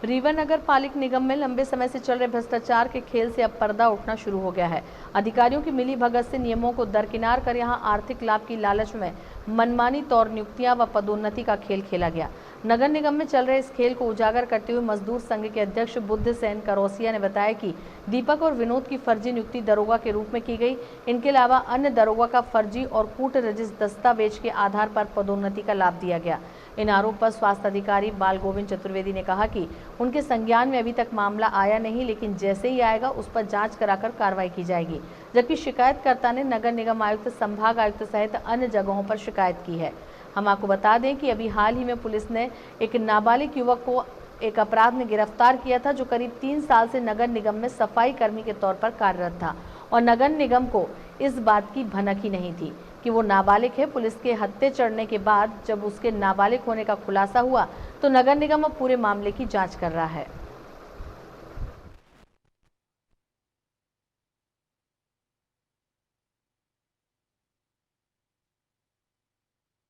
रीवा नगर पालिक निगम में लंबे समय से चल रहे भ्रष्टाचार के खेल से अब पर्दा उठना शुरू हो गया है। अधिकारियों की मिली भगत से नियमों को दरकिनार कर यहां आर्थिक लाभ की लालच में मनमानी तौर नियुक्तियां व पदोन्नति का खेल खेला गया। नगर निगम में चल रहे इस खेल को उजागर करते हुए मजदूर संघ के अध्यक्ष बुद्ध सेन करौसिया ने बताया कि दीपक और विनोद की फर्जी नियुक्ति दरोगा के रूप में की गई। इनके अलावा अन्य दरोगा का फर्जी और कूट रजित दस्तावेज के आधार पर पदोन्नति का लाभ दिया गया। इन आरोप पर स्वास्थ्य अधिकारी बाल गोविंद चतुर्वेदी ने कहा कि उनके संज्ञान में अभी तक मामला आया नहीं, लेकिन जैसे ही आएगा उस पर जांच कराकर कार्रवाई की जाएगी। जबकि शिकायतकर्ता ने नगर निगम आयुक्त, संभाग आयुक्त सहित अन्य जगहों पर शिकायत की है। हम आपको बता दें कि अभी हाल ही में पुलिस ने एक नाबालिग युवक को एक अपराध में गिरफ्तार किया था, जो करीब 3 साल से नगर निगम में सफाई कर्मी के तौर पर कार्यरत था और नगर निगम को इस बात की भनक ही नहीं थी कि वो नाबालिग है। पुलिस के हत्थे चढ़ने के बाद जब उसके नाबालिग होने का खुलासा हुआ तो नगर निगम अब पूरे मामले की जांच कर रहा है।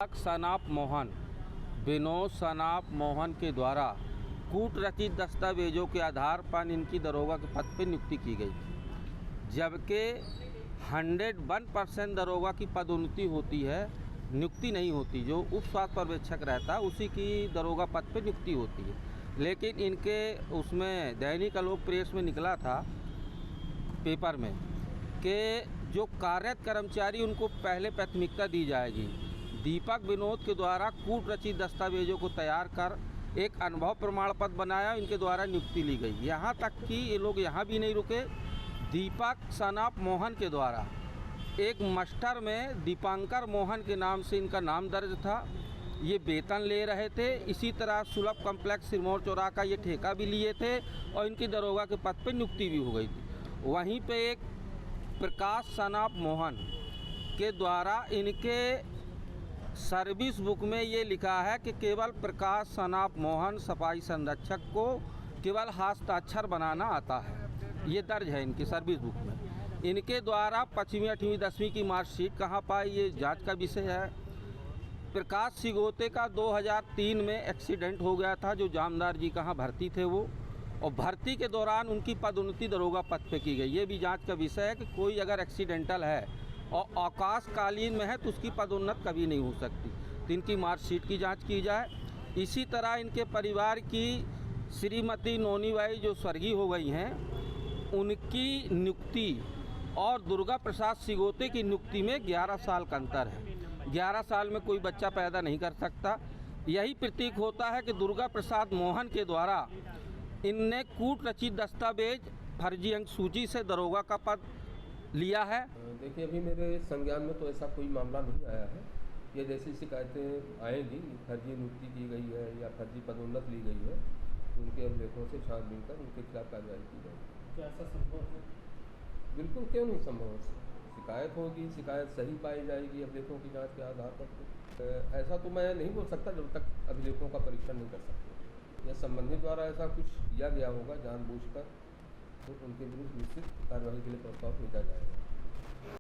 सनाप मोहन, विनोद सनाप मोहन के द्वारा कूट रचित दस्तावेजों के आधार पर इनकी दरोगा के पद पर नियुक्ति की गई, जबकि 101% दरोगा की पदोन्नति होती है, नियुक्ति नहीं होती। जो उप स्वास्थ्य पर्यवेक्षक रहता है उसी की दरोगा पद पर नियुक्ति होती है। लेकिन इनके उसमें दैनिक आलोक प्रेस में निकला था पेपर में कि जो कार्यरत कर्मचारी उनको पहले प्राथमिकता दी जाएगी। दीपक विनोद के द्वारा कूट रचित दस्तावेजों को तैयार कर एक अनुभव प्रमाण पत्र बनाया, इनके द्वारा नियुक्ति ली गई। यहाँ तक कि ये लोग यहाँ भी नहीं रुके। दीपक सनाप मोहन के द्वारा एक मास्टर में दीपांकर मोहन के नाम से इनका नाम दर्ज था। ये वेतन ले रहे थे। इसी तरह सुलभ कॉम्प्लेक्स सिरमौर चौराहा का ये ठेका भी लिए थे और इनकी दरोगा के पद पर नियुक्ति भी हो गई थी। वहीं पे एक प्रकाश सनाप मोहन के द्वारा इनके सर्विस बुक में ये लिखा है कि केवल प्रकाश सनाप मोहन सफाई संरक्षक को केवल हस्ताक्षर बनाना आता है। ये दर्ज है इनकी सर्विस बुक में। इनके द्वारा 5वीं 8वीं 10वीं की मार्कशीट कहाँ पाई, ये जांच का विषय है। प्रकाश सिगोते का 2003 में एक्सीडेंट हो गया था, जो जामदार जी कहाँ भर्ती थे वो, और भर्ती के दौरान उनकी पदोन्नति दरोगा पद पे की गई। ये भी जांच का विषय है कि कोई अगर एक्सीडेंटल है और अवकाशकालीन में है तो उसकी पदोन्नति कभी नहीं हो सकती। तो इनकी मार्कशीट की जांच की जाए। इसी तरह इनके परिवार की श्रीमती नोनीबाई जो स्वर्गीय हो गई हैं, उनकी नियुक्ति और दुर्गा प्रसाद सिगोते की नियुक्ति में 11 साल का अंतर है। 11 साल में कोई बच्चा पैदा नहीं कर सकता। यही प्रतीक होता है कि दुर्गा प्रसाद मोहन के द्वारा इनने कूट रचित दस्तावेज फर्जी अंक सूची से दरोगा का पद लिया है। देखिए, अभी मेरे संज्ञान में तो ऐसा कोई मामला नहीं आया है। ये जैसी शिकायतें आएंगी, फर्जी नियुक्ति की गई है या फर्जी पदोन्नति ली गई है, तो उनके अभिलेखों से छानबीन कर उनके खिलाफ कार्रवाई की जाएगी। क्या ऐसा संभव है? बिल्कुल, क्यों नहीं संभव। शिकायत होगी, शिकायत सही पाई जाएगी अभिलेखों की जाँच के आधार पर। ऐसा तो मैं नहीं बोल सकता जब तक अभिलेखों का परीक्षण नहीं कर सकते। या संबंधित द्वारा ऐसा कुछ किया गया होगा जानबूझकर, तो उनके विरुद्ध निश्चित कार्रवाई के लिए प्रस्ताव भेजा जाएगा।